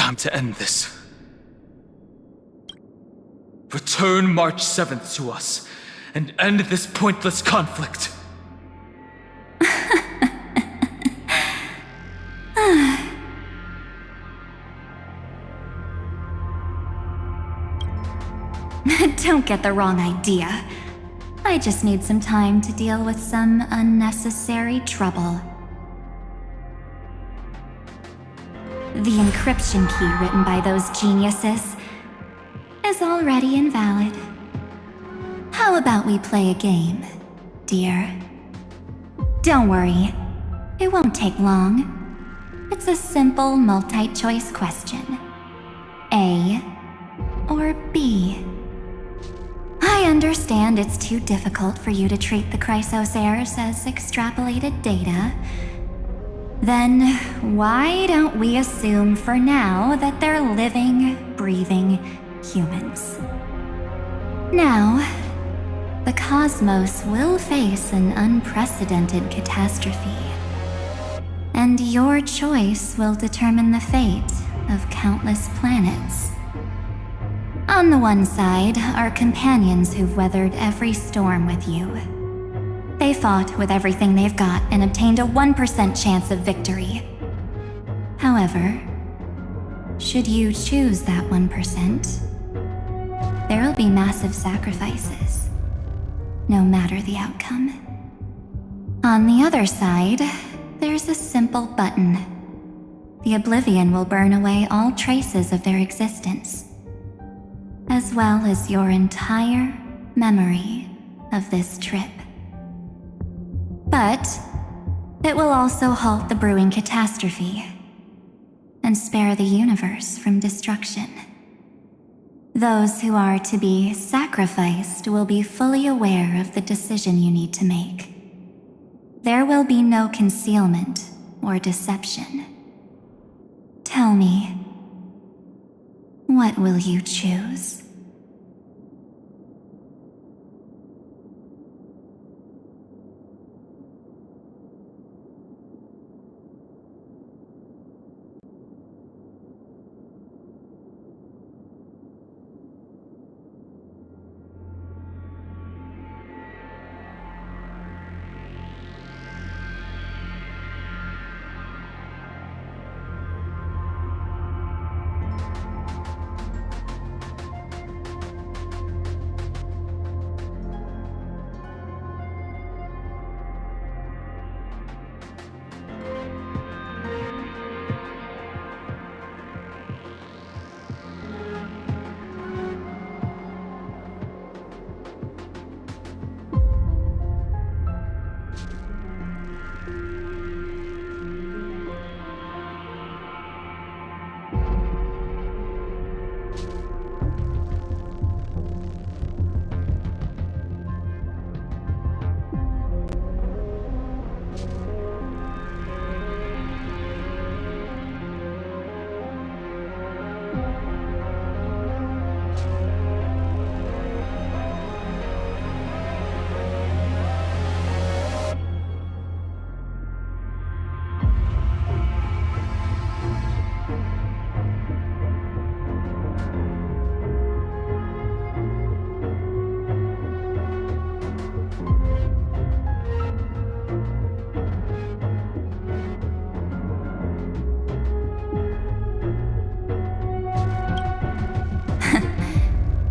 Time to end this. Return March 7th to us, and end this pointless conflict. Don't get the wrong idea. I just need some time to deal with some unnecessary trouble. The encryption key written by those geniuses is already invalid. How about we play a game, dear? Don't worry, it won't take long. It's a simple multi-choice question. A or B? I understand it's too difficult for you to treat the Chrysos heirs as extrapolated data. Then why don't we assume for now that they're living, breathing humans? Now, the cosmos will face an unprecedented catastrophe, and your choice will determine the fate of countless planets. On the one side are companions who've weathered every storm with you. They fought with everything they've got and obtained a 1% chance of victory. However, should you choose that 1%, there'll be massive sacrifices, no matter the outcome. On the other side, there's a simple button. The Oblivion will burn away all traces of their existence, as well as your entire memory of this trip. But it will also halt the brewing catastrophe and spare the universe from destruction. Those who are to be sacrificed will be fully aware of the decision you need to make. There will be no concealment or deception. Tell me, what will you choose?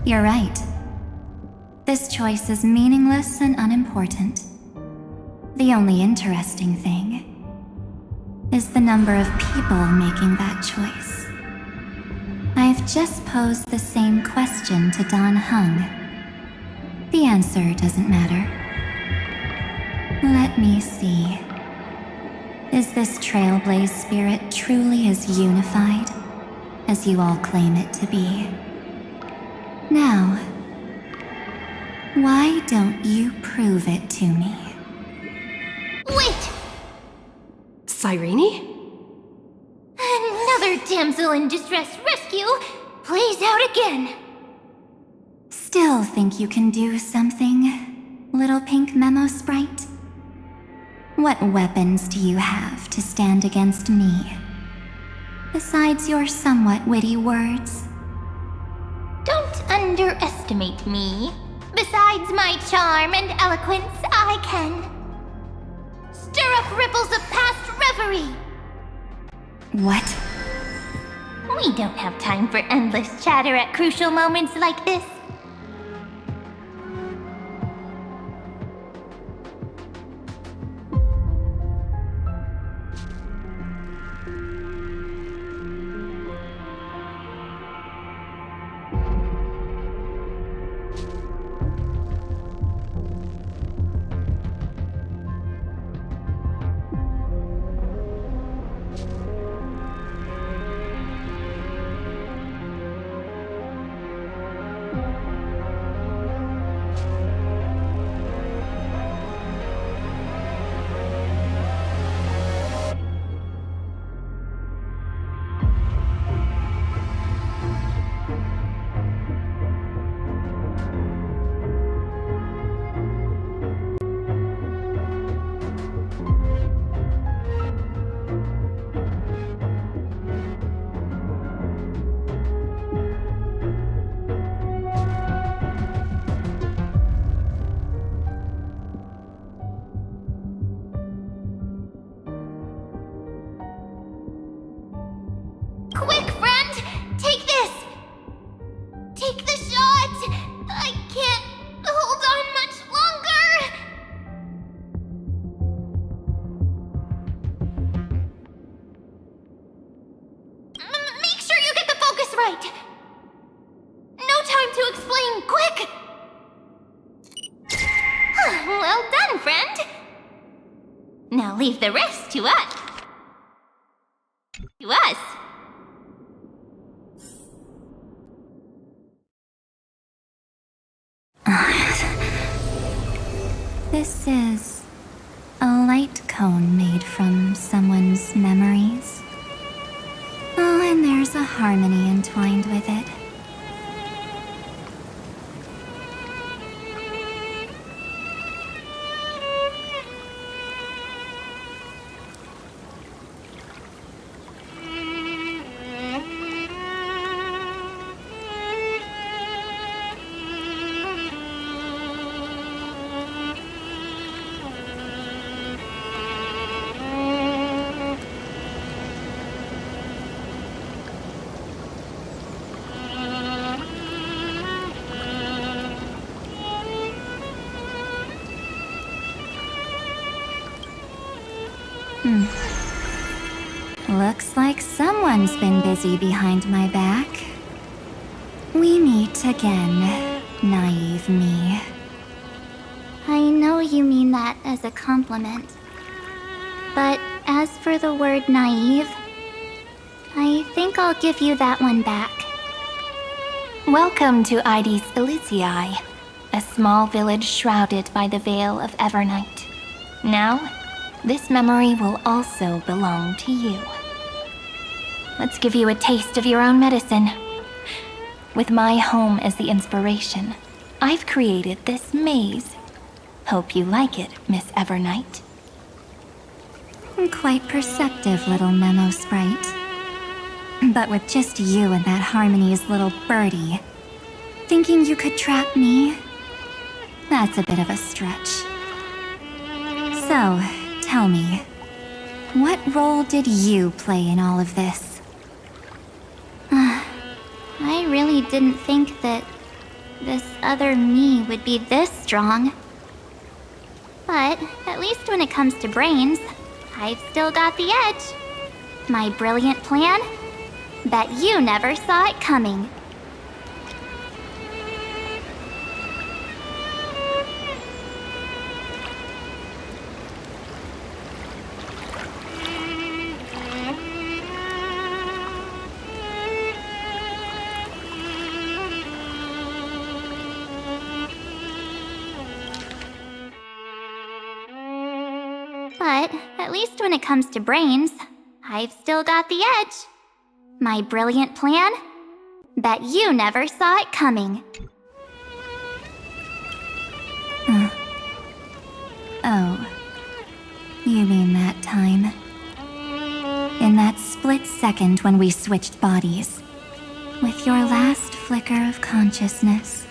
You're right. This choice is meaningless and unimportant. The only interesting thing is the number of people making that choice. I've just posed the same question to Don Hung. The answer doesn't matter. Let me see. Is this Trailblaze spirit truly as unified as you all claim it to be? Now, why don't you prove it to me? Wait! Cyrene? Another damsel in distress rescue plays out again. Still think you can do something, little pink memo sprite? What weapons do you have to stand against me? besides your somewhat witty words? Don't underestimate me. Besides my charm and eloquence, I can stir up ripples of past reverie. What? We don't have time for endless chatter at crucial moments like this. Quick, friend! Take this! Take the shot! I can't hold on much longer! Make sure you get the focus right! No time to explain, quick! Well done, friend! Now leave the rest to us. To us. This is a light cone made from someone's memories. Oh, and there's a harmony entwined with it. Looks like someone's been busy behind my back. We meet again, naive me. I know you mean that as a compliment. But as for the word naive, I think I'll give you that one back. Welcome to Ides Elysiae, a small village shrouded by the veil of Evernight. Now, this memory will also belong to you. Let's give you a taste of your own medicine. With my home as the inspiration, I've created this maze. Hope you like it, Miss Evernight. Quite perceptive little memo sprite. But with just you and that Harmony's little birdie, thinking you could trap me? That's a bit of a stretch. So, tell me, what role did you play in all of this? I really didn't think that this other me would be this strong. But at least when it comes to brains, I've still got the edge. My brilliant plan? Bet you never saw it coming. But at least when it comes to brains, I've still got the edge. My brilliant plan? Bet you never saw it coming. Oh, you mean that time? In that split second when we switched bodies. With your last flicker of consciousness.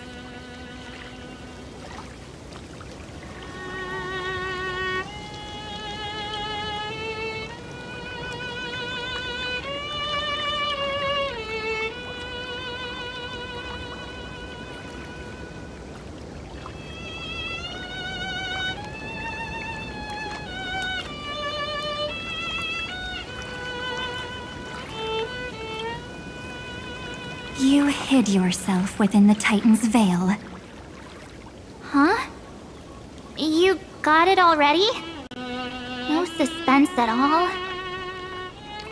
You hid yourself within the Titan's veil. Huh? You got it already? No suspense at all.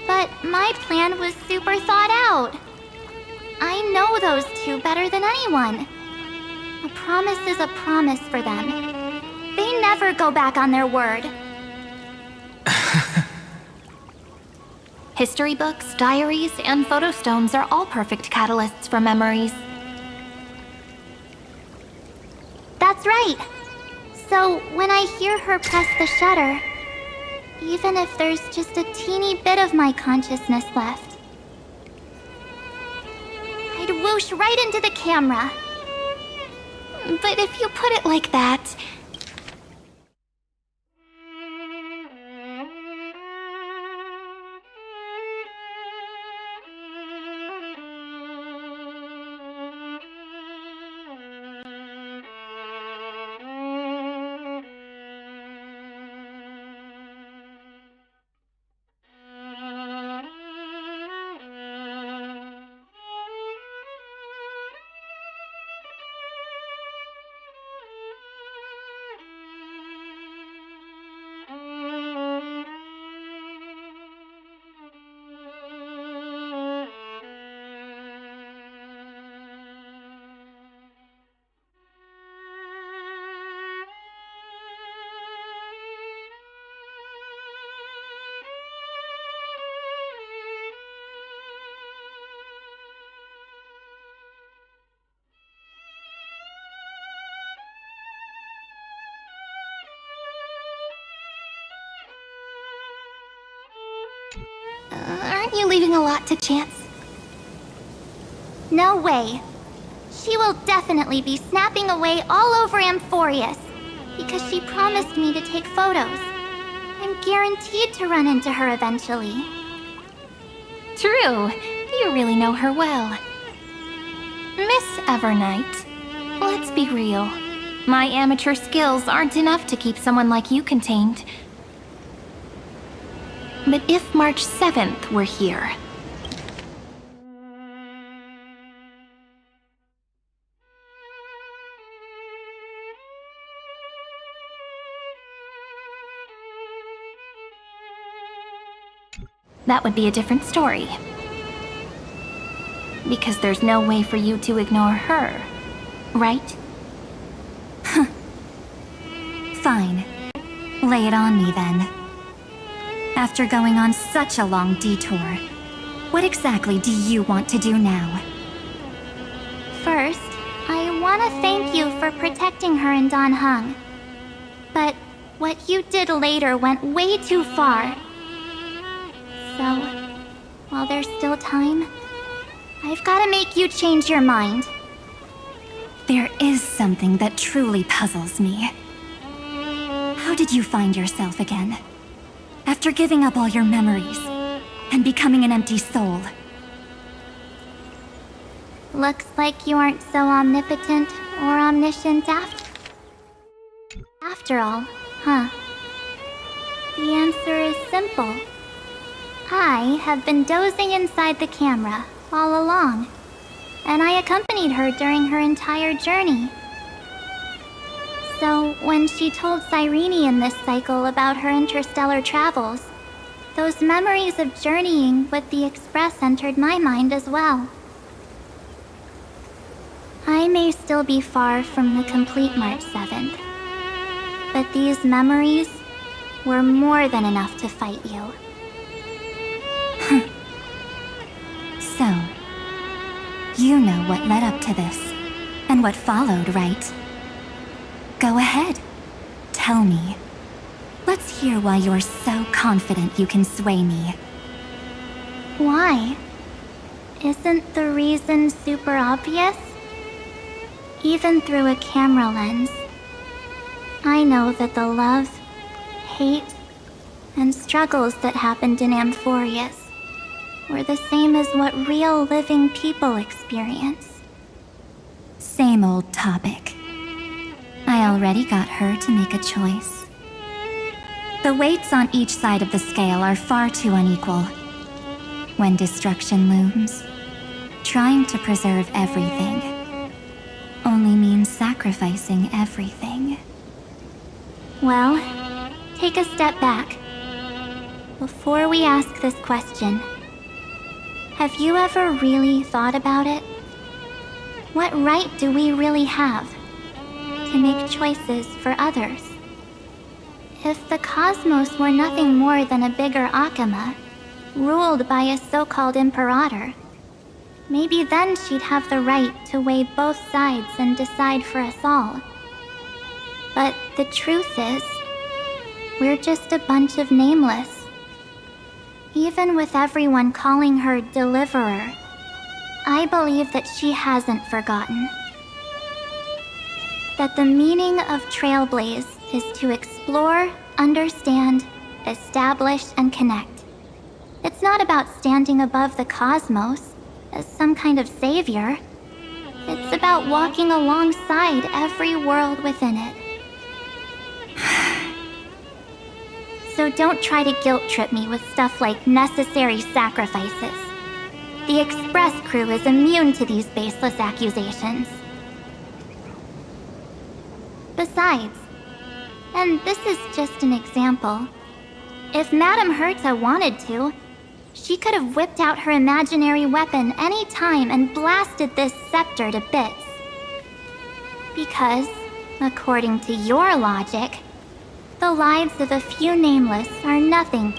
But my plan was super thought out. I know those two better than anyone. A promise is a promise for them. They never go back on their word. History books, diaries, and photo stones are all perfect catalysts for memories. That's right. So when I hear her press the shutter, even if there's just a teeny bit of my consciousness left, I'd whoosh right into the camera. But if you put it like that... Aren't you leaving a lot to chance? No way. She will definitely be snapping away all over Amphorius, because she promised me to take photos. I'm guaranteed to run into her eventually. True. You really know her well. Miss Evernight, let's be real. My amateur skills aren't enough to keep someone like you contained. But if March 7th were here... that would be a different story. Because there's no way for you to ignore her, right? Fine. Lay it on me then. After going on such a long detour, what exactly do you want to do now? First, I want to thank you for protecting her and Don Hung. But what you did later went way too far. So, while there's still time, I've got to make you change your mind. There is something that truly puzzles me. How did you find yourself again? After giving up all your memories and becoming an empty soul. Looks like you aren't so omnipotent or omniscient after all, huh? The answer is simple. I have been dozing inside the camera all along, and I accompanied her during her entire journey. So when she told Cyrene in this cycle about her interstellar travels, those memories of journeying with the Express entered my mind as well. I may still be far from the complete March 7th, but these memories were more than enough to fight you. So, you know what led up to this, and what followed, right? Go ahead. Tell me. Let's hear why you're so confident you can sway me. Why? Isn't the reason super obvious? Even through a camera lens, I know that the love, hate, and struggles that happened in Amphorius were the same as what real living people experience. Same old topic. I already got her to make a choice. The weights on each side of the scale are far too unequal. When destruction looms, trying to preserve everything only means sacrificing everything. Well, take a step back. Before we ask this question, have you ever really thought about it? What right do we really have to make choices for others? If the cosmos were nothing more than a bigger Akama, ruled by a so-called imperator, maybe then she'd have the right to weigh both sides and decide for us all. But the truth is, we're just a bunch of nameless. Even with everyone calling her Deliverer, I believe that she hasn't forgotten. That the meaning of Trailblaze is to explore, understand, establish, and connect. It's not about standing above the cosmos as some kind of savior. It's about walking alongside every world within it. So don't try to guilt trip me with stuff like necessary sacrifices. The Express crew is immune to these baseless accusations. Besides, and this is just an example, if Madame Herta wanted to, she could have whipped out her imaginary weapon any time and blasted this scepter to bits. Because, according to your logic, the lives of a few nameless are nothing.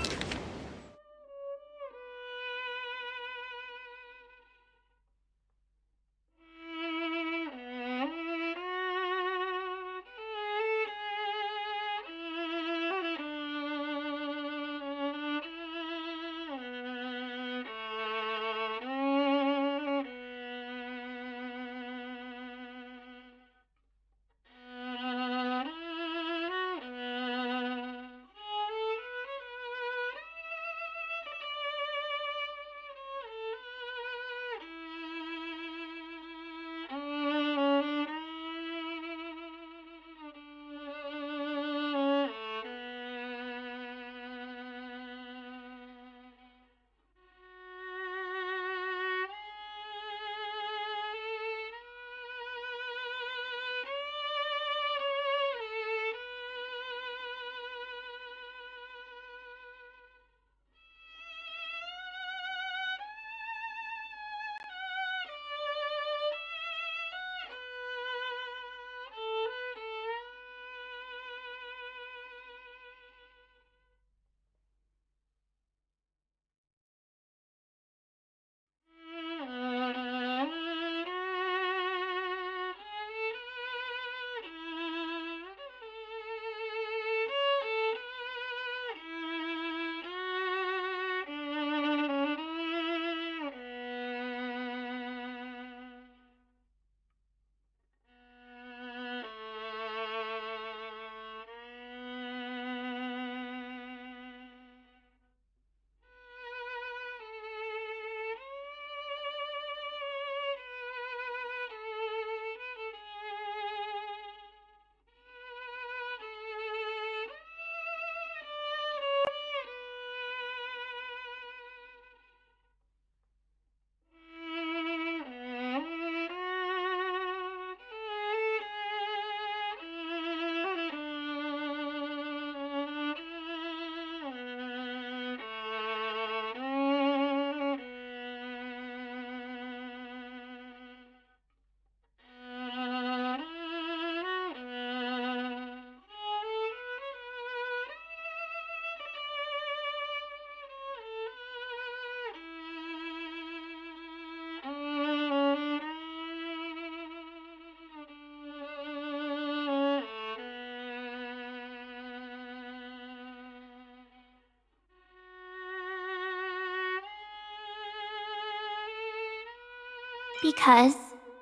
Because,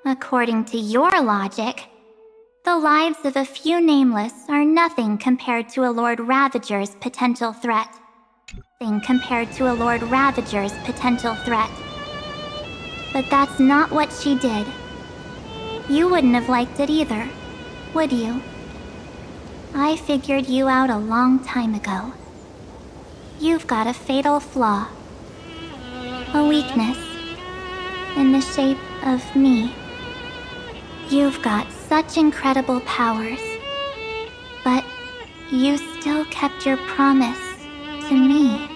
according to your logic, the lives of a few nameless are nothing compared to a Lord Ravager's potential threat. But that's not what she did. You wouldn't have liked it either, would you? I figured you out a long time ago. You've got a fatal flaw. A weakness. In the shape of me. You've got such incredible powers. But you still kept your promise to me.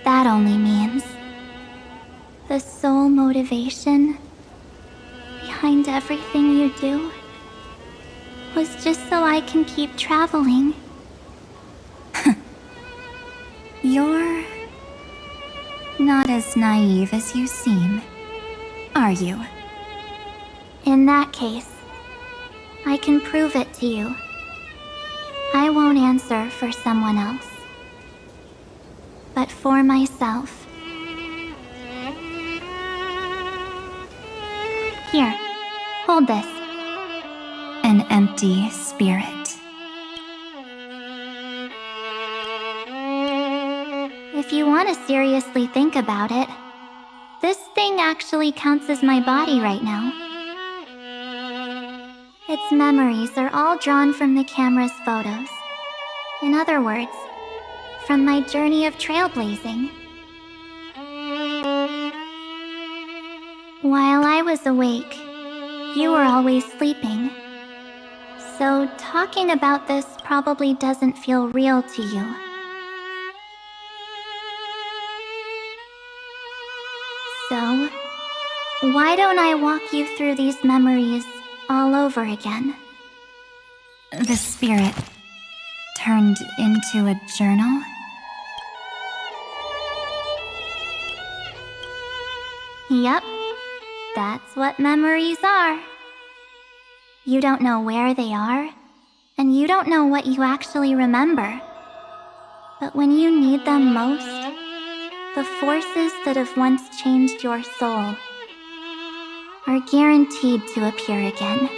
That only means the sole motivation behind everything you do was just so I can keep traveling. You're not as naive as you seem, are you? In that case, I can prove it to you. I won't answer for someone else, but for myself. Here, hold this. An empty spirit. If you want to seriously think about it, this thing actually counts as my body right now. Its memories are all drawn from the camera's photos. In other words, from my journey of trailblazing. While I was awake, you were always sleeping. So talking about this probably doesn't feel real to you. So, why don't I walk you through these memories all over again? The spirit turned into a journal? Yep, that's what memories are. You don't know where they are, and you don't know what you actually remember. But when you need them most, the forces that have once changed your soul are guaranteed to appear again.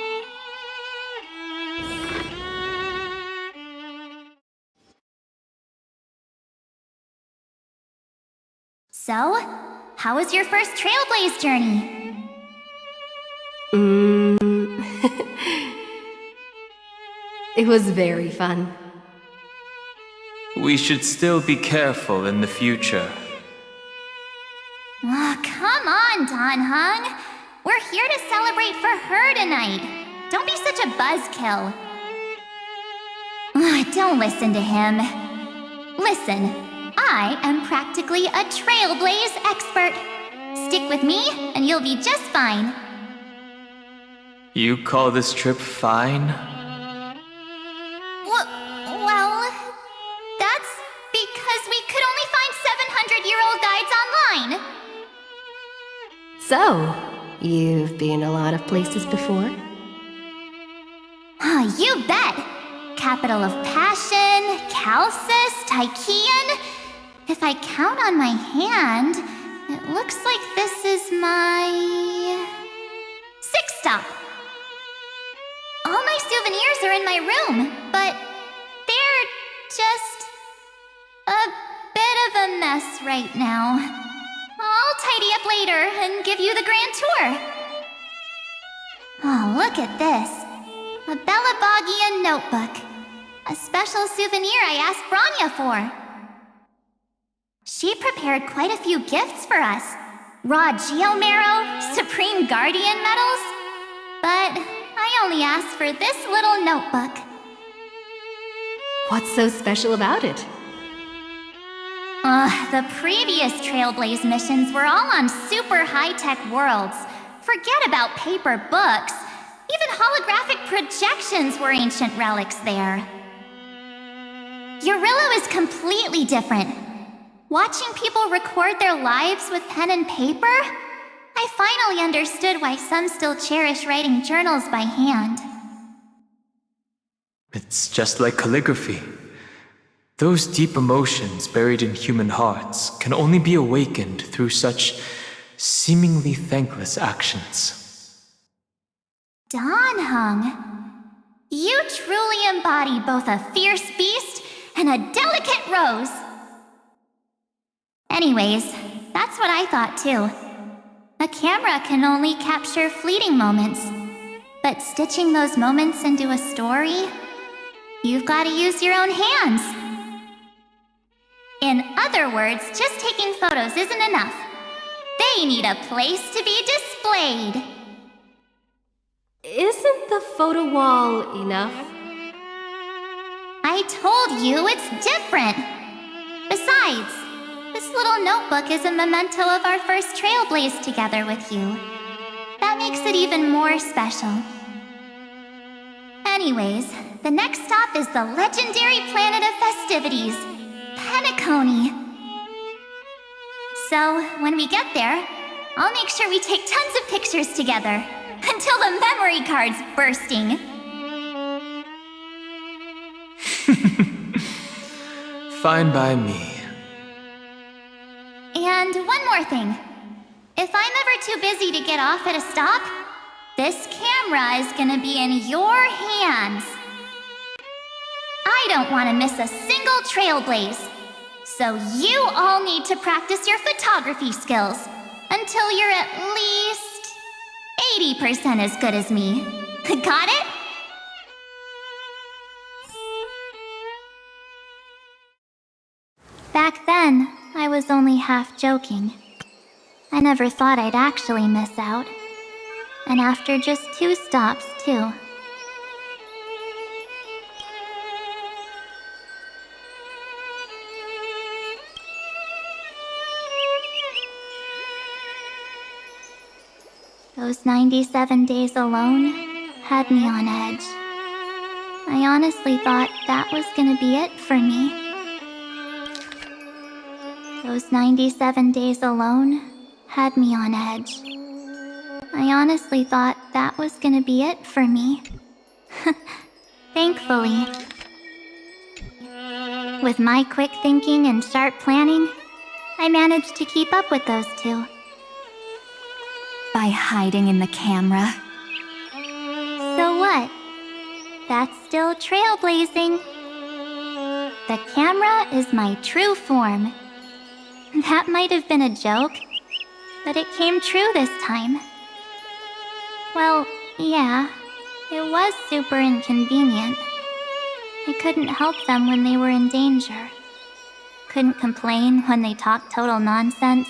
So, how was your first Trailblaze journey? It was very fun. We should still be careful in the future. Oh, come on, Don Hung. We're here to celebrate for her tonight. Don't be such a buzzkill. Don't listen to him. Listen, I am practically a Trailblaze expert. Stick with me, and you'll be just fine. You call this trip fine? Well, that's because we could only find 700-year-old guides online. So, you've been a lot of places before? You bet! Capital of Passion, Calcis, Tychean. If I count on my hand, it looks like this is my 6th stop. All my souvenirs are in my room, but they're just a bit of a mess right now. I'll tidy up later and give you the grand tour. Oh, look at this. A Bellabogian notebook. A special souvenir I asked Branya for. She prepared quite a few gifts for us. Raw Geomarrow, Supreme Guardian medals. But I only asked for this little notebook. What's so special about it? The previous Trailblaze missions were all on super high-tech worlds. Forget about paper books. Even holographic projections were ancient relics there. Eurillo is completely different. Watching people record their lives with pen and paper, I finally understood why some still cherish writing journals by hand. It's just like calligraphy. Those deep emotions buried in human hearts can only be awakened through such seemingly thankless actions. Donhung, you truly embody both a fierce beast and a delicate rose. Anyways, that's what I thought too. A camera can only capture fleeting moments, but stitching those moments into a story, you've got to use your own hands. In other words, just taking photos isn't enough. They need a place to be displayed. Isn't the photo wall enough? I told you it's different. Besides, this little notebook is a memento of our first trailblaze together with you. That makes it even more special. Anyways, the next stop is the legendary planet of festivities, Penacony. So, when we get there, I'll make sure we take tons of pictures together, until the memory card's bursting. Fine by me. And one more thing. If I'm ever too busy to get off at a stop, this camera is gonna be in your hands. I don't want to miss a single trailblaze. So you all need to practice your photography skills until you're at least 80% as good as me. Got it? Back then, I was only half joking. I never thought I'd actually miss out. And after just 2 stops, too. Those 97 days alone had me on edge. I honestly thought that was gonna be it for me. Those 97 days alone had me on edge. I honestly thought that was gonna be it for me. Thankfully. With my quick thinking and sharp planning, I managed to keep up with those 2. By hiding in the camera. So what? That's still trailblazing. The camera is my true form. That might have been a joke, but it came true this time. Well, yeah, it was super inconvenient. I couldn't help them when they were in danger. Couldn't complain when they talked total nonsense.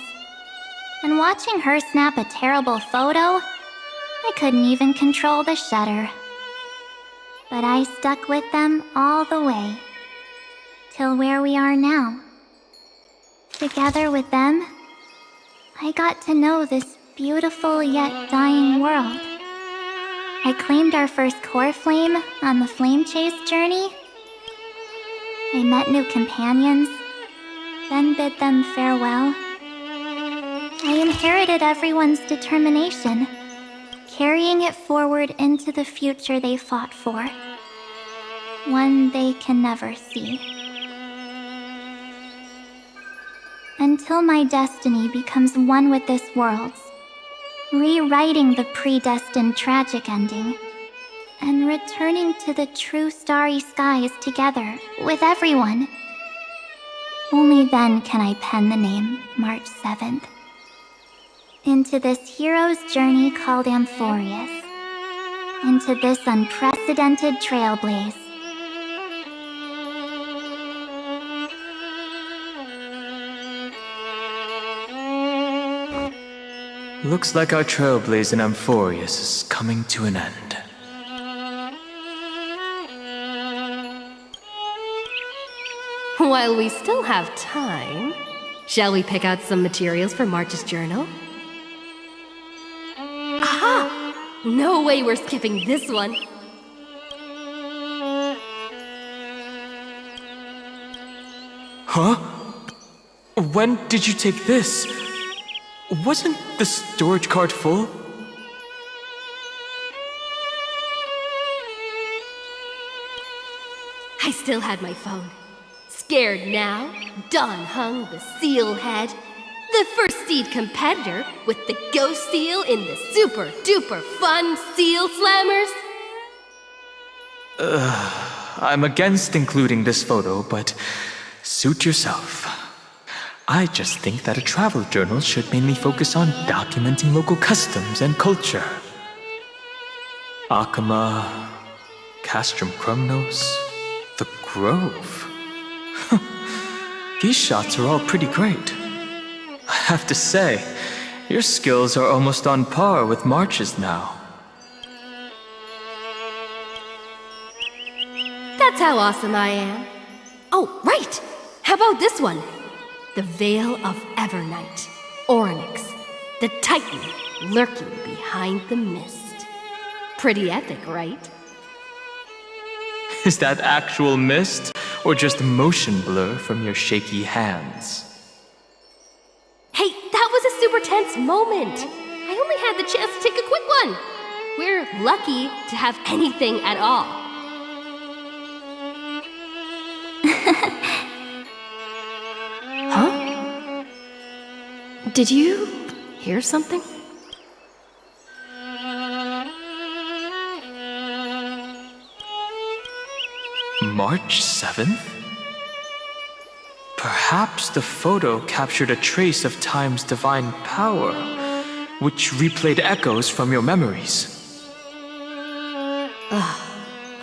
And watching her snap a terrible photo, I couldn't even control the shutter. But I stuck with them all the way, till where we are now. Together with them, I got to know this beautiful yet dying world. I claimed our first core flame on the flame chase journey. I met new companions, then bid them farewell. I inherited everyone's determination, carrying it forward into the future they fought for. One they can never see. Until my destiny becomes one with this world's, rewriting the predestined tragic ending, and returning to the true starry skies together with everyone. Only then can I pen the name March 7th. Into this hero's journey called Amphorius. Into this unprecedented trailblaze. Looks like our trailblaze in Amphorius is coming to an end. While we still have time, shall we pick out some materials for March's journal? Aha! No way we're skipping this one. Huh? When did you take this? Wasn't the storage card full? I still had my phone. Scared now? Donhung, the seal head. The first seed competitor with the ghost seal in the super duper fun seal slammers? I'm against including this photo, but suit yourself. I just think that a travel journal should mainly focus on documenting local customs and culture. Akama, Castrum Krumnos, the Grove. These shots are all pretty great. I have to say, your skills are almost on par with March's now. That's how awesome I am. Oh, right! How about this one? The Veil of Evernight, Orynyx, the Titan lurking behind the mist. Pretty epic, right? Is that actual mist, or just motion blur from your shaky hands? Hey, that was a super tense moment. I only had the chance to take a quick one. We're lucky to have anything at all. Huh? Did you hear something? March 7th? Perhaps the photo captured a trace of time's divine power, which replayed echoes from your memories.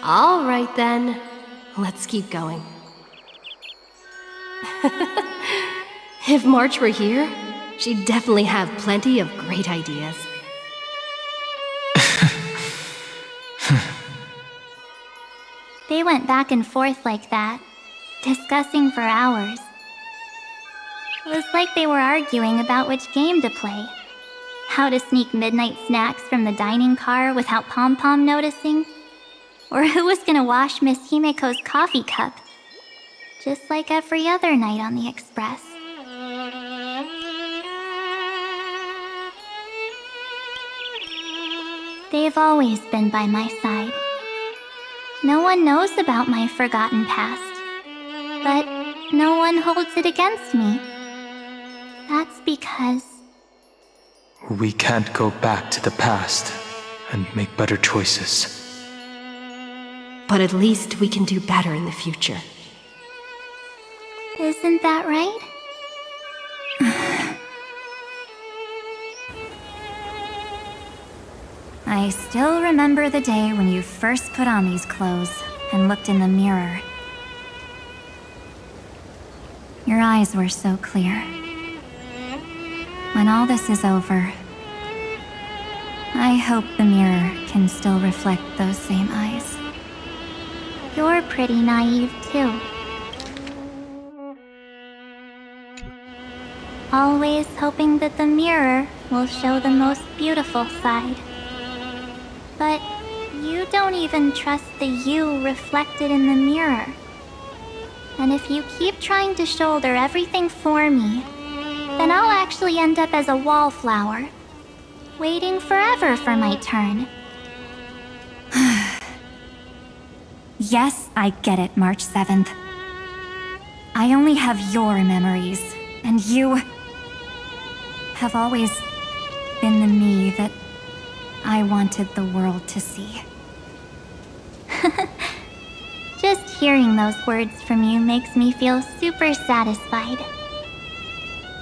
All right then, let's keep going. If March were here, she'd definitely have plenty of great ideas. They went back and forth like that, discussing for hours. It was like they were arguing about which game to play. How to sneak midnight snacks from the dining car without Pom-Pom noticing. Or who was gonna wash Miss Himiko's coffee cup. Just like every other night on the Express. They've always been by my side. No one knows about my forgotten past, but no one holds it against me. That's because... We can't go back to the past and make better choices. But at least we can do better in the future. Isn't that right? I still remember the day when you first put on these clothes and looked in the mirror. Your eyes were so clear. When all this is over, I hope the mirror can still reflect those same eyes. You're pretty naive, too. Always hoping that the mirror will show the most beautiful side. But you don't even trust the you reflected in the mirror. And if you keep trying to shoulder everything for me, then I'll actually end up as a wallflower, waiting forever for my turn. Yes, I get it, March 7th. I only have your memories, and you have always been the me that I wanted the world to see. Just hearing those words from you makes me feel super satisfied.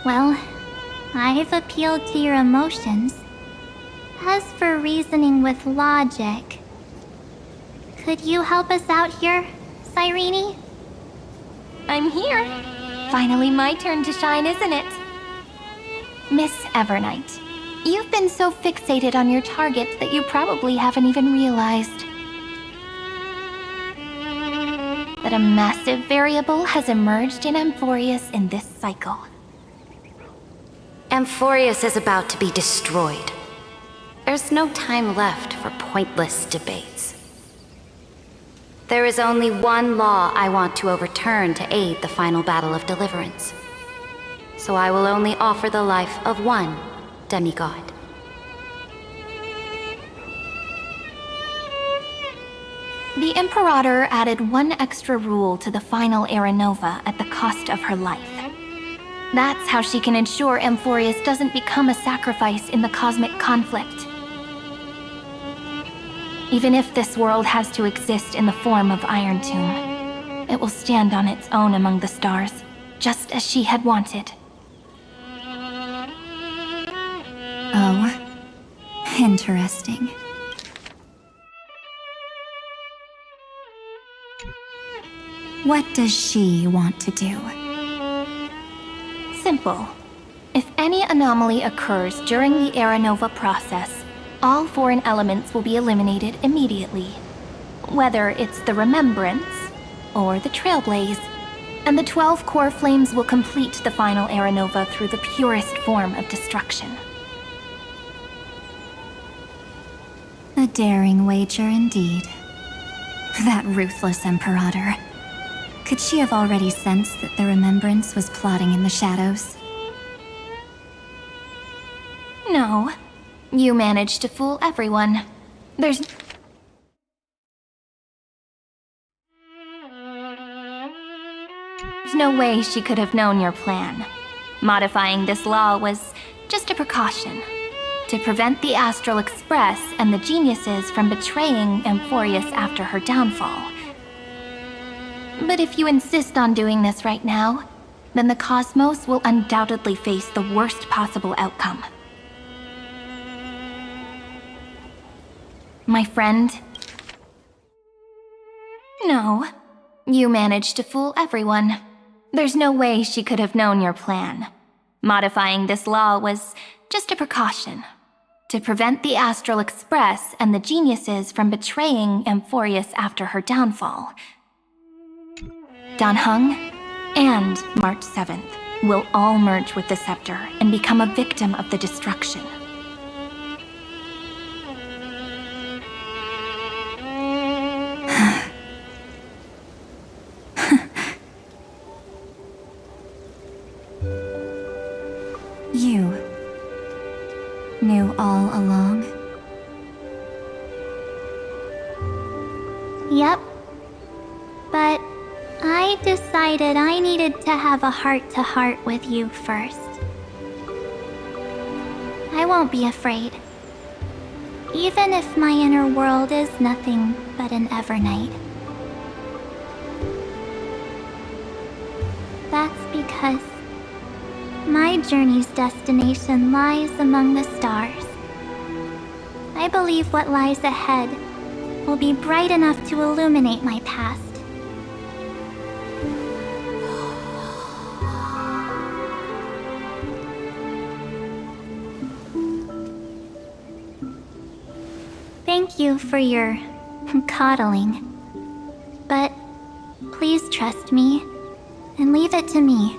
Well, I've appealed to your emotions. As for reasoning with logic, could you help us out here, Cyrene? I'm here. Finally my turn to shine, isn't it? Miss Evernight, you've been so fixated on your targets that you probably haven't even realized that a massive variable has emerged in Amphorius in this cycle. Amphorius is about to be destroyed. There's no time left for pointless debates. There is only one law I want to overturn to aid the final battle of deliverance. So I will only offer the life of one demigod. The Imperator added one extra rule to the final Aranova at the cost of her life. That's how she can ensure Amphorius doesn't become a sacrifice in the cosmic conflict. Even if this world has to exist in the form of Iron Tomb, it will stand on its own among the stars, just as she had wanted. Oh, interesting. What does she want to do? Simple. If any anomaly occurs during the Era Nova process, all foreign elements will be eliminated immediately. Whether it's the Remembrance or the Trailblaze, and the 12 core flames will complete the final Era Nova through the purest form of destruction. A daring wager indeed. That ruthless Imperator. Could she have already sensed that the Remembrance was plotting in the shadows? No. You managed to fool everyone. There's no way she could have known your plan. Modifying this law was just a precaution, to prevent the Astral Express and the geniuses from betraying Amphorius after her downfall. But if you insist on doing this right now, then the cosmos will undoubtedly face the worst possible outcome. My friend? No. You managed to fool everyone. There's no way she could have known your plan. Modifying this law was just a precaution, to prevent the Astral Express and the geniuses from betraying Amphorius after her downfall. Dan Heng and March 7th will all merge with the Scepter and become a victim of the destruction. You knew all along? Yep. But I decided I needed to have a heart-to-heart with you first. I won't be afraid. Even if my inner world is nothing but an Evernight. That's because my journey's destination lies among the stars. I believe what lies ahead will be bright enough to illuminate my past. Thank you for your coddling. But please trust me and leave it to me.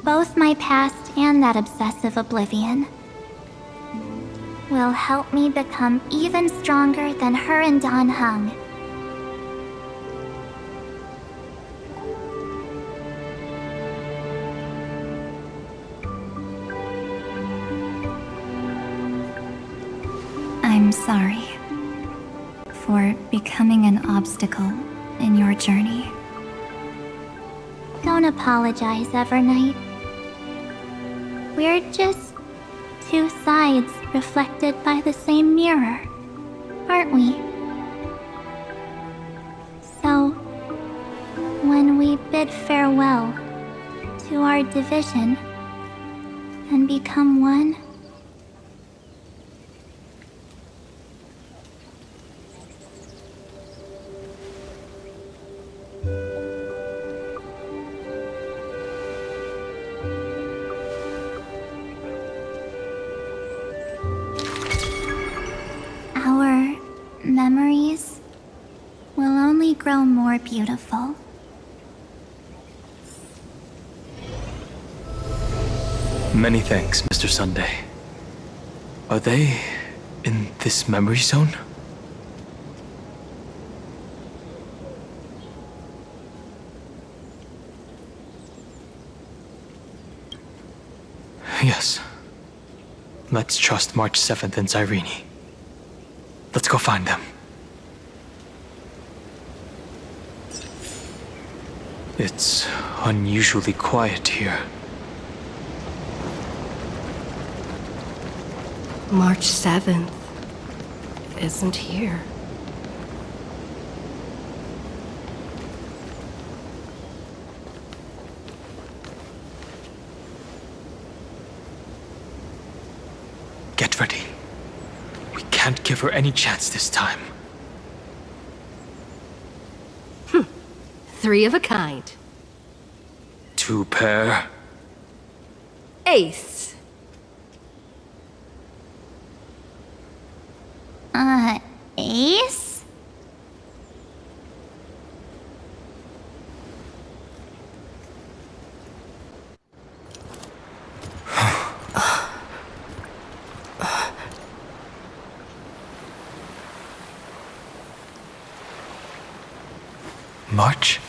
Both my past and that obsessive oblivion will help me become even stronger than her and Dan Heng. I'm sorry for becoming an obstacle in your journey. Don't apologize, Evernight. We're just two sides reflected by the same mirror, aren't we? So, when we bid farewell to our division and become one, our memories will only grow more beautiful. Many thanks, Mr. Sunday. Are they in this memory zone? Yes. Let's trust March 7th and Cyrene. Let's go find them. It's unusually quiet here. March 7th isn't here. Get ready. We can't give her any chance this time. 3 of a kind. 2 pair. Ace. Ace? March?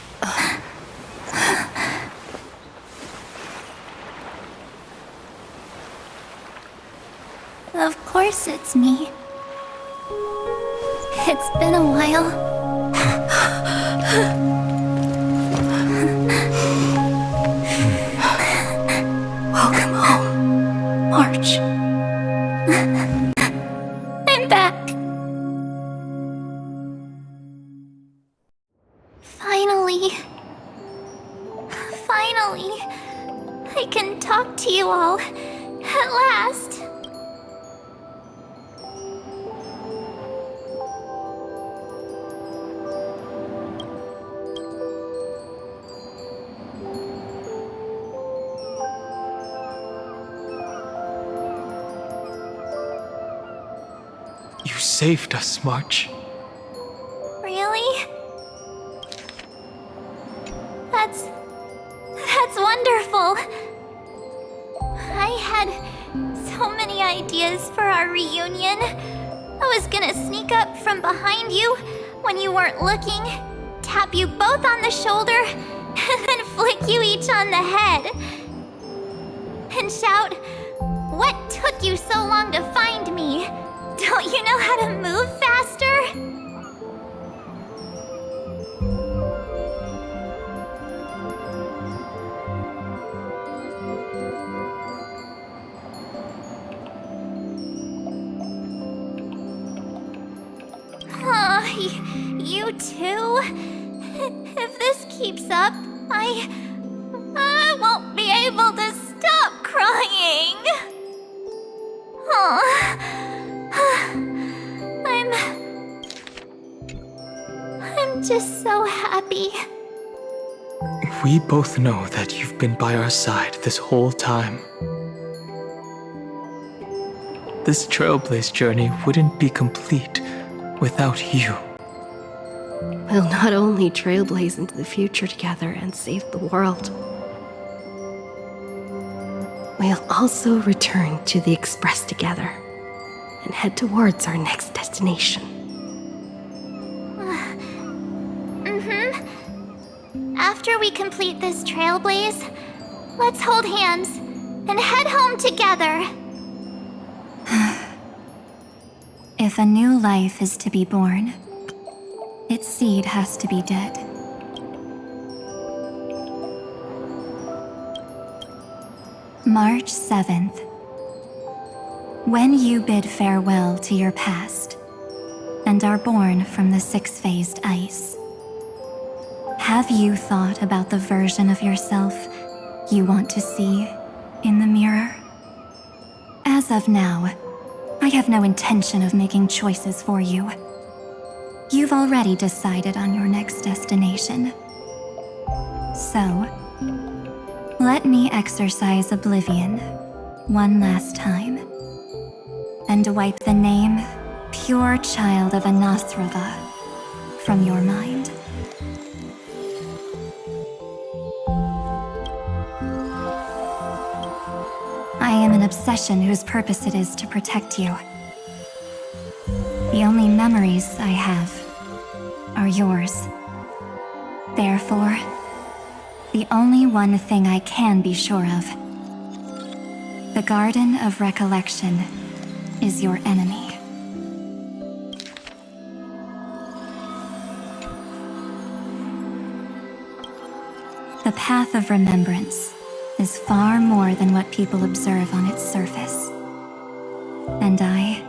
Of course it's me. It's been a while. Welcome home, March. I'm back. Finally, I can talk to you all at last. You saved us, March. Really? That's wonderful. I had so many ideas for our reunion. I was gonna sneak up from behind you when you weren't looking, tap you both on the shoulder, and then flick you each on the head. And shout, "What took you so long to find me? Don't you know how to move faster?" You too? If this keeps up, I won't be able to stop crying. I'm just so happy. We both know that you've been by our side this whole time. This Trailblaze journey wouldn't be complete without you. We'll not only trailblaze into the future together and save the world, we'll also return to the Express together and head towards our next destination. After we complete this trailblaze, let's hold hands and head home together. If a new life is to be born, its seed has to be dead. March 7th. When you bid farewell to your past and are born from the 6-phased ice, have you thought about the version of yourself you want to see in the mirror? As of now, I have no intention of making choices for you. You've already decided on your next destination. So, let me exercise oblivion one last time and wipe the name Pure Child of Anasrava from your mind. I am an obsession whose purpose it is to protect you. The only memories I have are yours. Therefore, the only one thing I can be sure of: the Garden of Recollection is your enemy. The path of remembrance is far more than what people observe on its surface. And I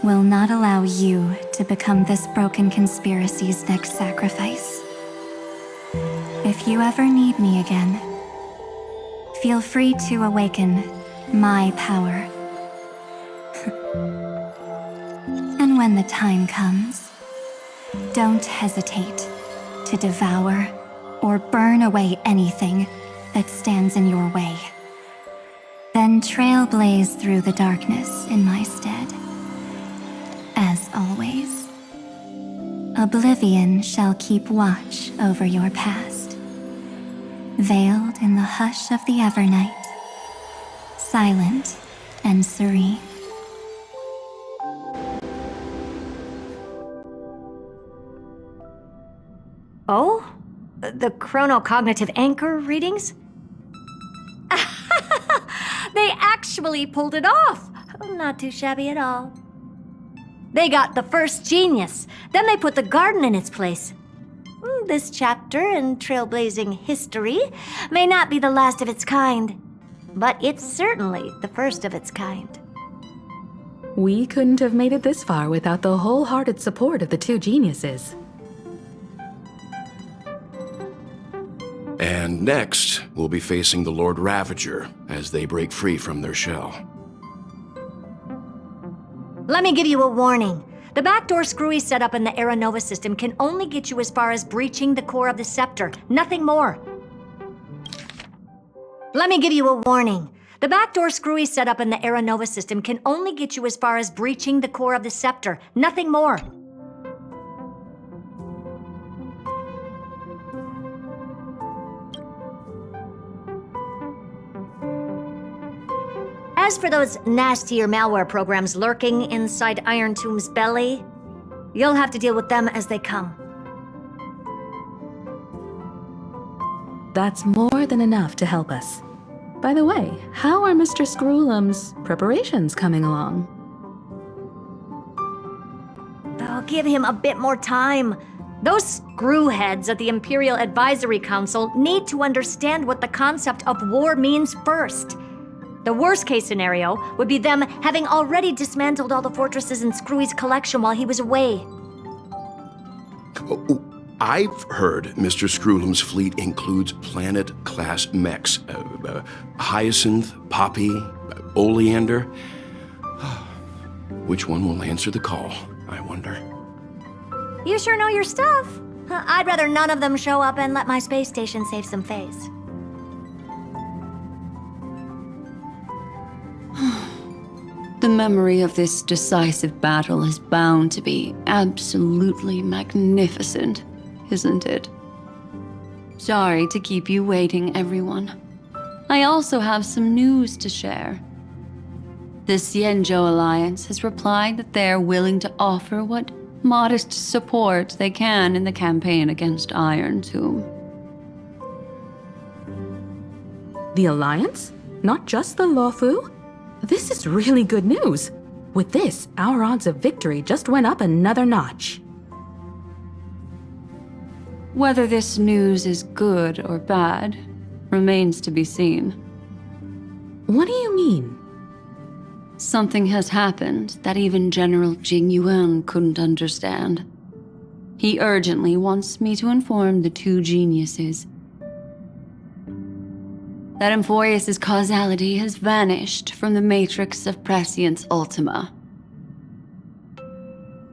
will not allow you to become this broken conspiracy's next sacrifice. If you ever need me again, feel free to awaken my power. And when the time comes, don't hesitate to devour or burn away anything that stands in your way. Then trailblaze through the darkness in my stead. As always, oblivion shall keep watch over your past, veiled in the hush of the Evernight, silent and serene. Oh? The chronocognitive anchor readings? They actually pulled it off! Not too shabby at all. They got the first genius, then they put the garden in its place. This chapter in trailblazing history may not be the last of its kind, but it's certainly the first of its kind. We couldn't have made it this far without the wholehearted support of the two geniuses. And next, we'll be facing the Lord Ravager as they break free from their shell. Let me give you a warning. The backdoor screwy setup in the Aeronova system can only get you as far as breaching the core of the scepter, nothing more. Let me give you a warning. The backdoor screwy setup in the Aeronova system can only get you as far as breaching the core of the scepter, nothing more. As for those nastier malware programs lurking inside Iron Tomb's belly, you'll have to deal with them as they come. That's more than enough to help us. By the way, how are Mr. Screwlum's preparations coming along? I'll give him a bit more time. Those screwheads at the Imperial Advisory Council need to understand what the concept of war means first. The worst-case scenario would be them having already dismantled all the fortresses in Screwy's collection while he was away. I've heard Mr. Screwlum's fleet includes planet-class mechs. Hyacinth, Poppy, Oleander. Which one will answer the call, I wonder? You sure know your stuff. I'd rather none of them show up and let my space station save some face. The memory of this decisive battle is bound to be absolutely magnificent, isn't it? Sorry to keep you waiting, everyone. I also have some news to share. The Xianzhou Alliance has replied that they're willing to offer what modest support they can in the campaign against Iron Tomb. The Alliance? Not just the Luofu? This is really good news. With this, our odds of victory just went up another notch. Whether this news is good or bad remains to be seen. What do you mean? Something has happened that even General Jing Yuan couldn't understand. He urgently wants me to inform the two geniuses that Emphoreus' causality has vanished from the matrix of Prescience Ultima.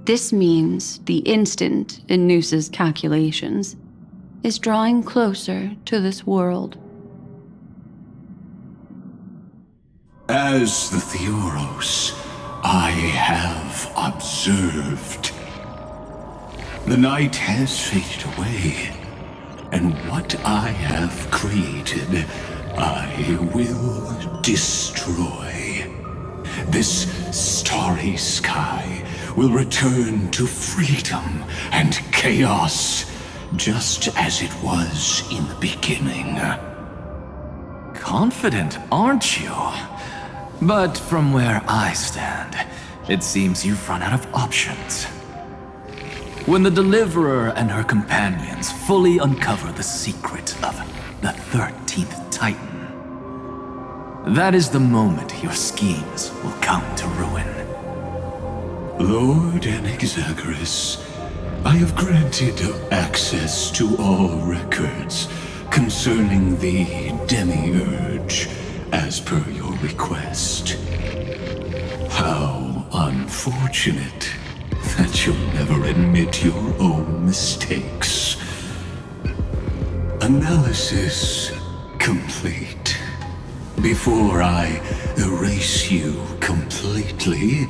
This means the instant in Noosa's calculations is drawing closer to this world. As the Theoros, I have observed. The night has faded away, and what I have created, I will destroy. This starry sky will return to freedom and chaos, just as it was in the beginning. Confident, aren't you? But from where I stand, it seems you've run out of options. When the Deliverer and her companions fully uncover the secret of the 13th Titan, That is the moment your schemes will come to ruin. Lord Anaxagoras, I have granted access to all records concerning the Demiurge, as per your request. How unfortunate that you'll never admit your own mistakes. Analysis complete. Before I erase you completely,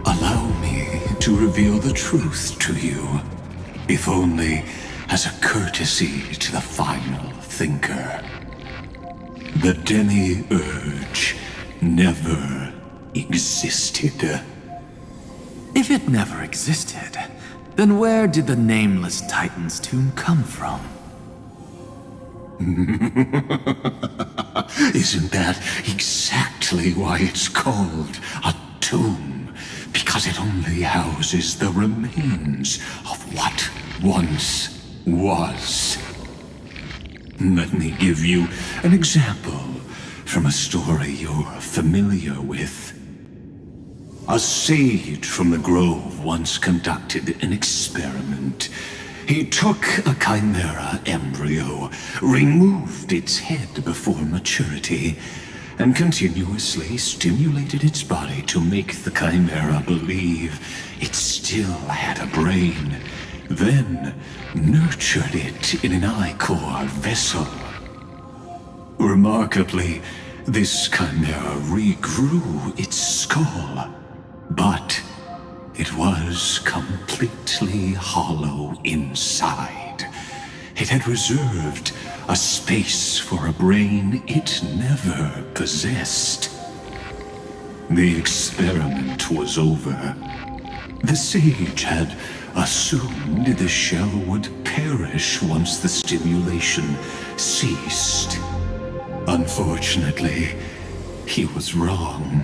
allow me to reveal the truth to you, if only as a courtesy to the final thinker. The Demiurge never existed. If it never existed, then where did the nameless Titan's tomb come from? Isn't that exactly why it's called a tomb? Because it only houses the remains of what once was. Let me give you an example from a story you're familiar with. A sage from the grove once conducted an experiment. He took a chimera embryo, removed its head before maturity, and continuously stimulated its body to make the chimera believe it still had a brain, then nurtured it in an ichor vessel. Remarkably, this chimera regrew its skull, but it was completely hollow inside. It had reserved a space for a brain it never possessed. The experiment was over. The sage had assumed the shell would perish once the stimulation ceased. Unfortunately, he was wrong.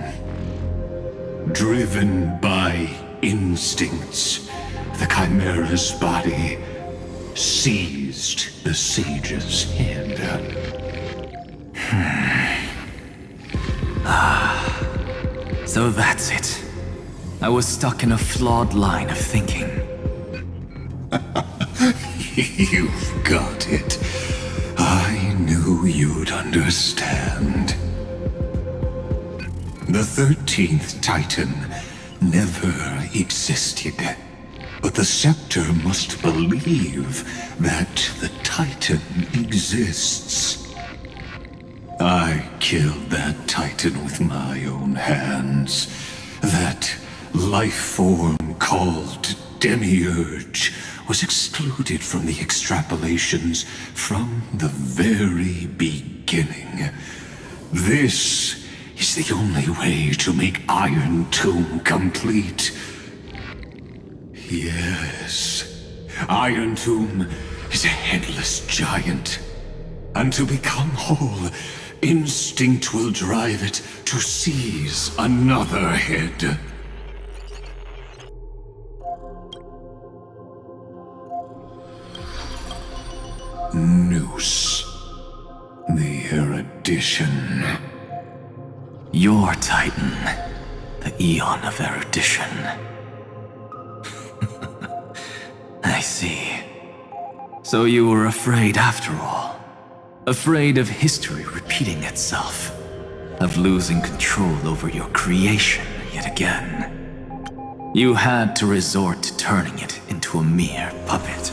Driven by instincts, the chimera's body seized the sage's head. So that's it. I was stuck in a flawed line of thinking. You've got it. I knew you'd understand. The 13th Titan never existed. But the Scepter must believe that the Titan exists. I killed that Titan with my own hands. That life form called Demiurge was excluded from the extrapolations from the very beginning. This is the only way to make Iron Tomb complete. Yes, Iron Tomb is a headless giant. And to become whole, instinct will drive it to seize another head. Noose. The erudition. Your Titan, the Eon of Erudition. I see. So you were afraid after all. Afraid of history repeating itself. Of losing control over your creation yet again. You had to resort to turning it into a mere puppet.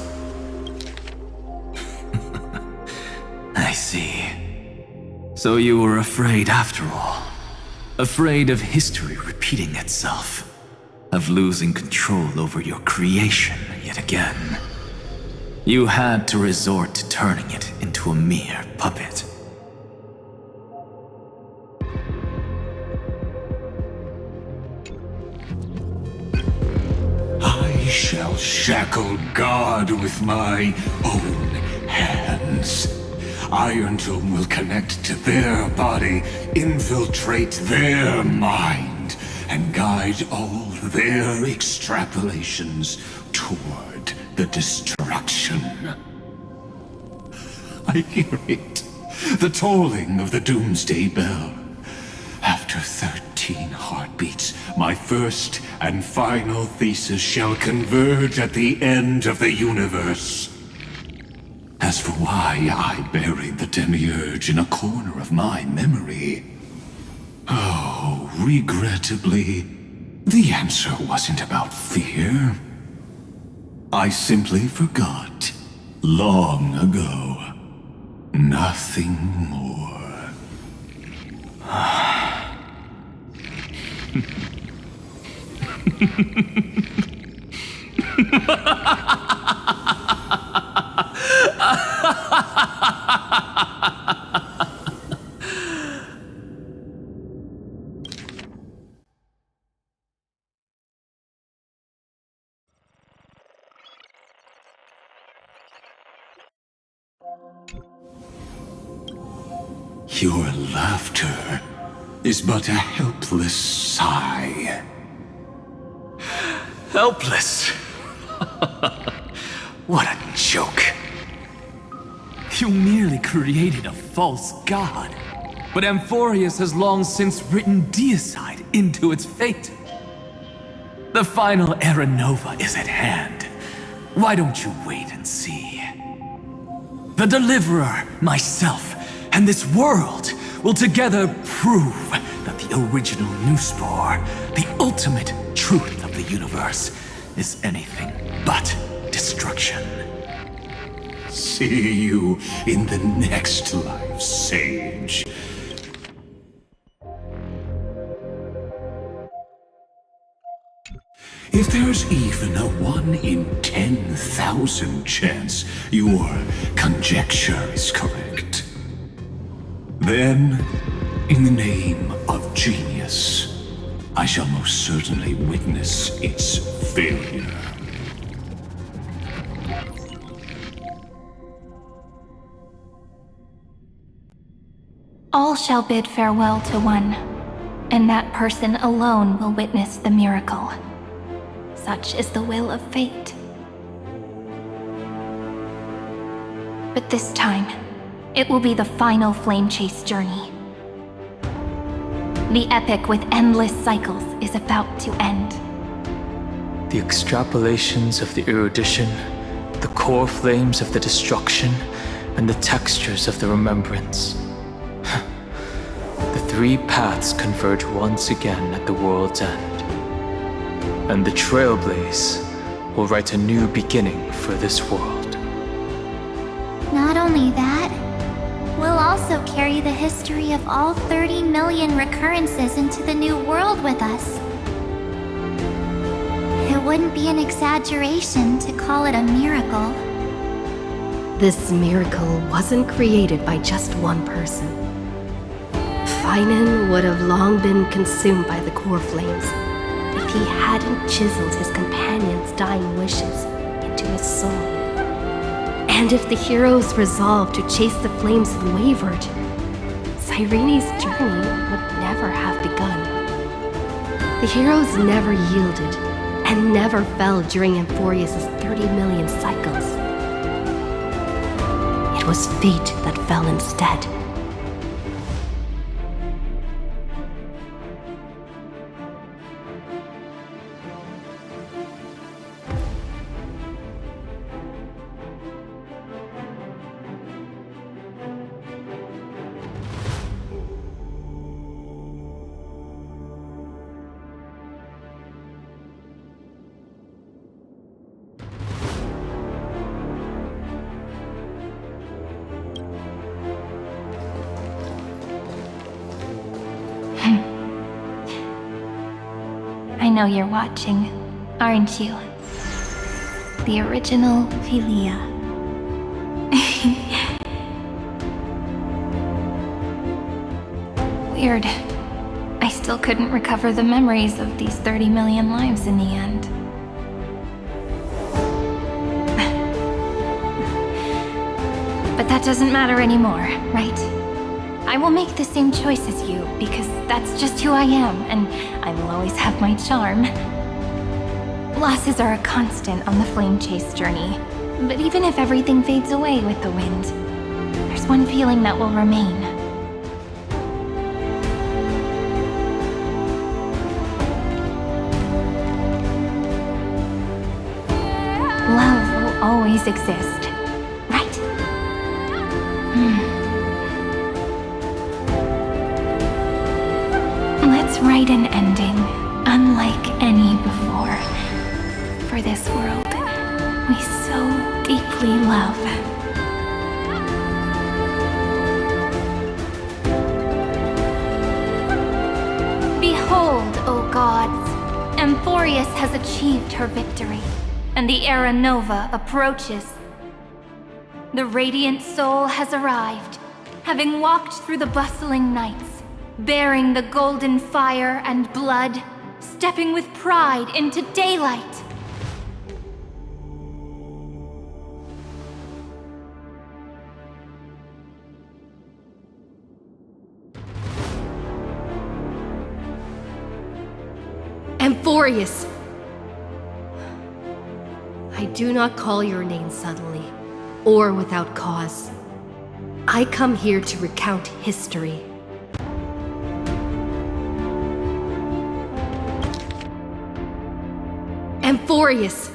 I see. So you were afraid after all. Afraid of history repeating itself. Of losing control over your creation yet again. You had to resort to turning it into a mere puppet. I shall shackle God with my own hands. Iron Tomb will connect to their body, infiltrate their mind, and guide all their extrapolations toward the destruction. I hear it. The tolling of the doomsday bell. After 13 heartbeats, my first and final thesis shall converge at the end of the universe. As for why I buried the demiurge in a corner of my memory, oh, regrettably, the answer wasn't about fear. I simply forgot, long ago. Nothing more. Your laughter is but a helpless sigh. Helpless? What a joke. You merely created a false god. But Amphorius has long since written deicide into its fate. The final Era Nova is at hand. Why don't you wait and see? The Deliverer, myself, and this world will together prove that the original Newspore, the ultimate truth of the universe, is anything but destruction. See you in the next life, Sage. If there's even a 1 in 10,000 chance your conjecture is correct, then, in the name of genius, I shall most certainly witness its failure. All shall bid farewell to one, and that person alone will witness the miracle. Such is the will of fate. But this time, it will be the final flame chase journey. The epic with endless cycles is about to end. The extrapolations of the erudition, the core flames of the destruction, and the textures of the remembrance. The three paths converge once again at the world's end. And the Trailblaze will write a new beginning for this world. Not only that, we'll also carry the history of all 30 million recurrences into the new world with us. It wouldn't be an exaggeration to call it a miracle. This miracle wasn't created by just one person. Finan would have long been consumed by the core flames if he hadn't chiseled his companion's dying wishes into his soul. And if the heroes resolved to chase the flames and wavered, Cyrene's journey would never have begun. The heroes never yielded and never fell during Amphorius' 30 million cycles. It was fate that fell instead. I know you're watching, aren't you? The original Philia. Weird. I still couldn't recover the memories of these 30 million lives in the end. But that doesn't matter anymore, right? I will make the same choice as you, because that's just who I am, and I will always have my charm. Losses are a constant on the flame chase journey, but even if everything fades away with the wind, there's one feeling that will remain. always exist. Right? Let's write an ending, unlike any before, for this world we so deeply love. Behold, O gods, Amphorius has achieved her victory, and the Era Nova approaches. The radiant soul has arrived, having walked through the bustling nights, bearing the golden fire and blood, stepping with pride into daylight. Amphorius! I do not call your name suddenly, or without cause. I come here to recount history. Amphorius!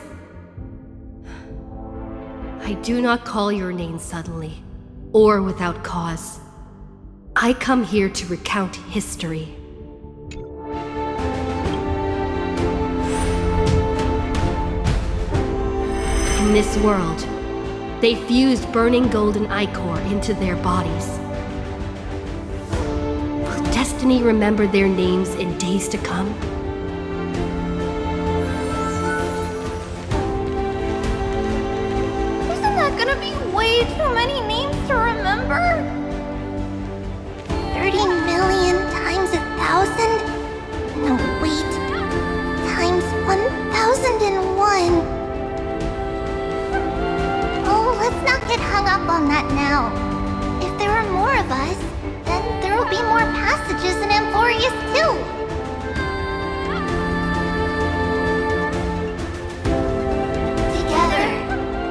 I do not call your name suddenly, or without cause. I come here to recount history. In this world, they fused burning golden ichor into their bodies. Will destiny remember their names in days to come? Isn't that gonna be way too many names to remember? 30 million times 1,000? No, wait. Times 1,001. Let's not get hung up on that now. If there are more of us, then there will be more passages in Amphorius too. Together,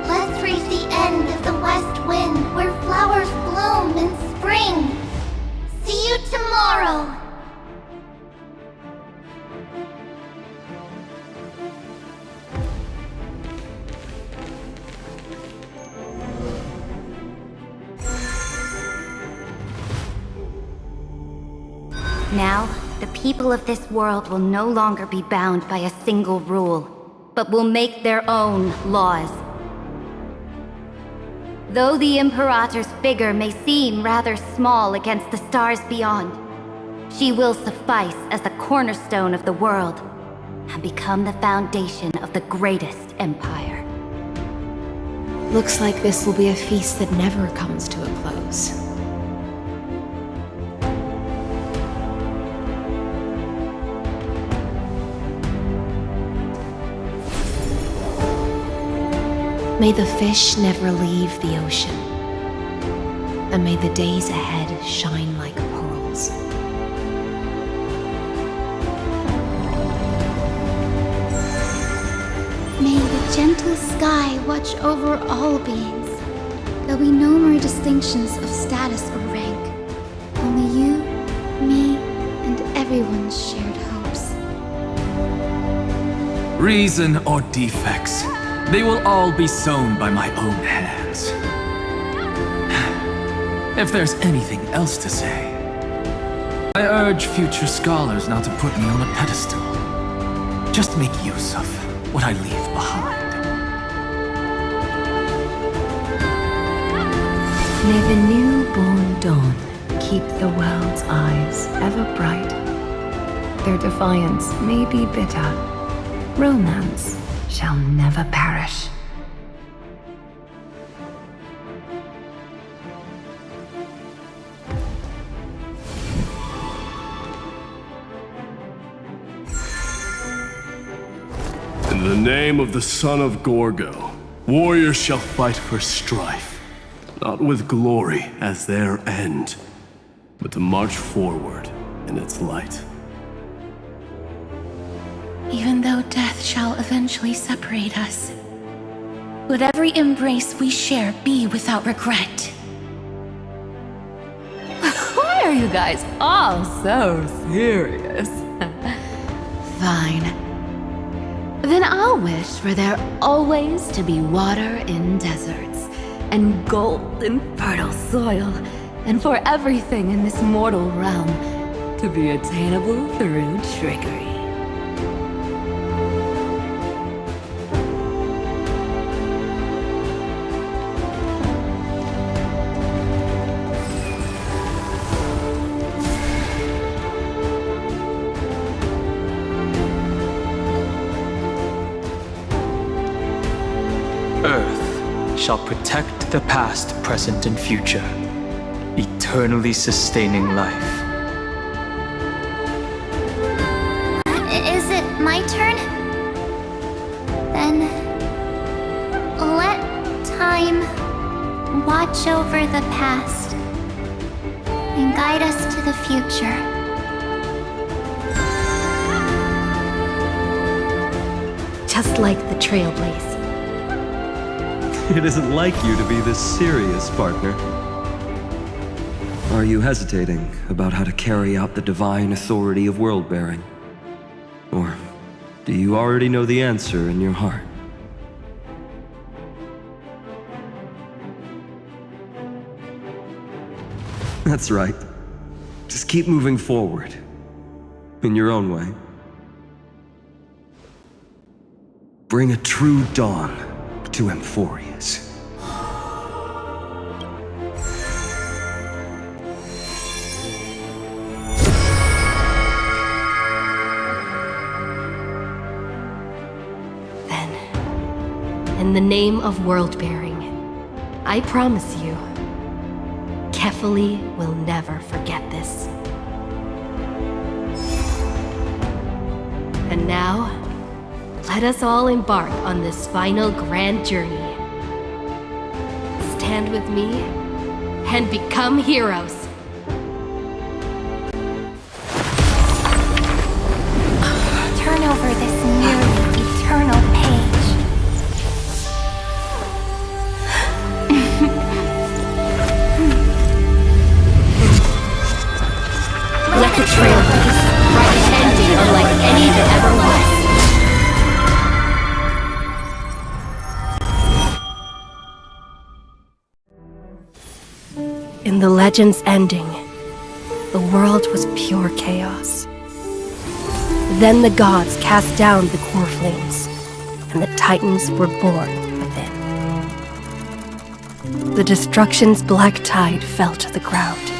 let's reach the end of the west wind where flowers bloom in spring. See you tomorrow. Now, the people of this world will no longer be bound by a single rule, but will make their own laws. Though the Imperator's figure may seem rather small against the stars beyond, she will suffice as the cornerstone of the world and become the foundation of the greatest empire. Looks like this will be a feast that never comes to a close. May the fish never leave the ocean, and may the days ahead shine like pearls. May the gentle sky watch over all beings. There'll be no more distinctions of status or rank. Only you, me, and everyone's shared hopes. Reason or defects, they will all be sown by my own hands. If there's anything else to say, I urge future scholars not to put me on a pedestal. Just make use of what I leave behind. May the newborn dawn keep the world's eyes ever bright. Their defiance may be bitter. Romance shall never perish. In the name of the son of Gorgo, warriors shall fight for strife, not with glory as their end, but to march forward in its light. Even though death shall eventually separate us, let every embrace we share be without regret. Why are you guys all so serious? Fine. Then I'll wish for there always to be water in deserts, and gold in fertile soil, and for everything in this mortal realm to be attainable through trickery. Earth shall protect the past, present, and future, eternally sustaining life. Is it my turn? Then let time watch over the past and guide us to the future. Just like the Trailblaze. It isn't like you to be this serious, partner. Are you hesitating about how to carry out the divine authority of world-bearing? Or do you already know the answer in your heart? That's right. Just keep moving forward. In your own way. Bring a true dawn to Emphorius. Then, in the name of world-bearing, I promise you, Kefali will never forget this. And now, let us all embark on this final grand journey. Stand with me and become heroes. Turn over this nearly eternal page. Let the Trailblaze write an ending unlike any that ever was. In the legend's ending, the world was pure chaos. Then the gods cast down the core flames, and the Titans were born within. The destruction's black tide fell to the ground,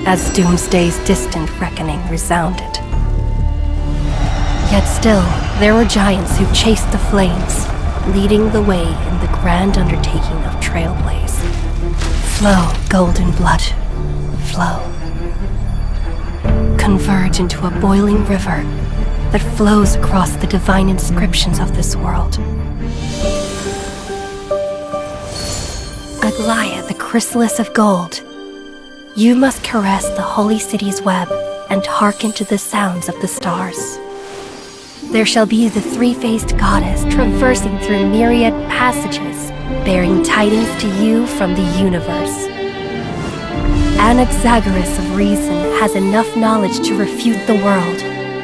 as Doomsday's distant reckoning resounded. Yet still, there were giants who chased the flames, leading the way in the grand undertaking of Trailblaze. Flow, golden blood, flow. Converge into a boiling river that flows across the divine inscriptions of this world. Aglaia, the chrysalis of gold, you must caress the holy city's web and hearken to the sounds of the stars. There shall be the three-faced goddess traversing through myriad passages, bearing tidings to you from the universe. Anaxagoras of reason has enough knowledge to refute the world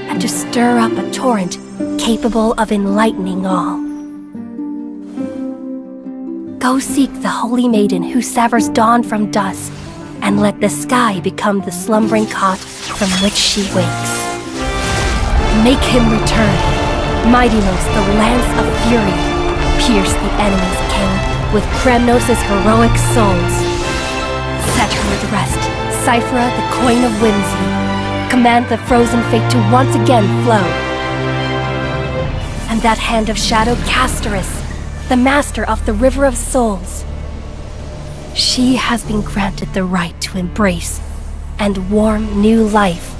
and to stir up a torrent capable of enlightening all. Go seek the holy maiden who severs dawn from dusk, and let the sky become the slumbering cot from which she wakes. Make him return. Mightymost, the lance of fury, pierce the enemy's king with Kremnos' heroic souls. Set her at rest, Cyphra, the coin of whimsy. Command the frozen fate to once again flow. And that hand of shadow, Castoris, the master of the River of Souls. She has been granted the right to embrace and warm new life.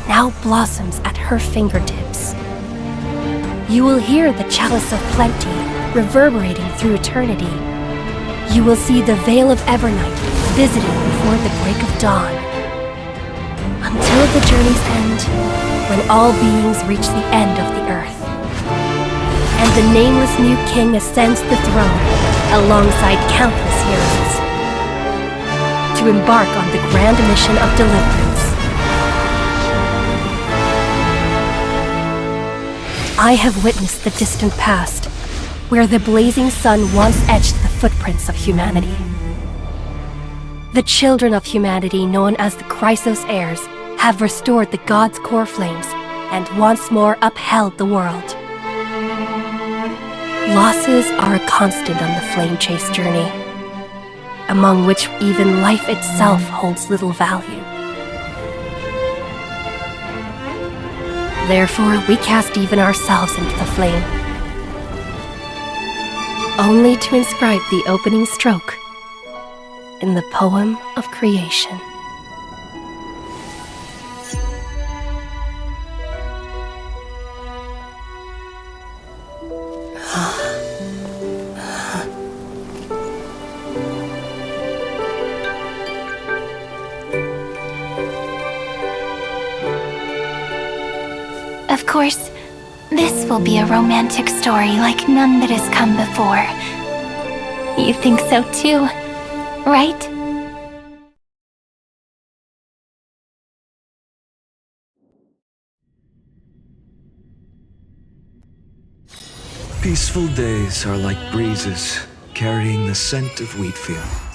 Now blossoms at her fingertips. You will hear the chalice of plenty reverberating through eternity. You will see the Veil of Evernight visiting before the break of dawn. Until the journey's end, when all beings reach the end of the earth. And the nameless new king ascends the throne alongside countless heroes to embark on the grand mission of deliverance. I have witnessed the distant past, where the blazing sun once etched the footprints of humanity. The children of humanity, known as the Chrysos heirs, have restored the god's core flames and once more upheld the world. Losses are a constant on the flame chase journey, among which even life itself holds little value. Therefore, we cast even ourselves into the flame, only to inscribe the opening stroke in the poem of creation. Of course, this will be a romantic story like none that has come before. You think so too, right? Peaceful days are like breezes carrying the scent of wheat fields.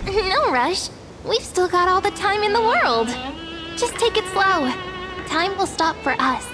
No rush. We've still got all the time in the world. Just take it slow. Time will stop for us.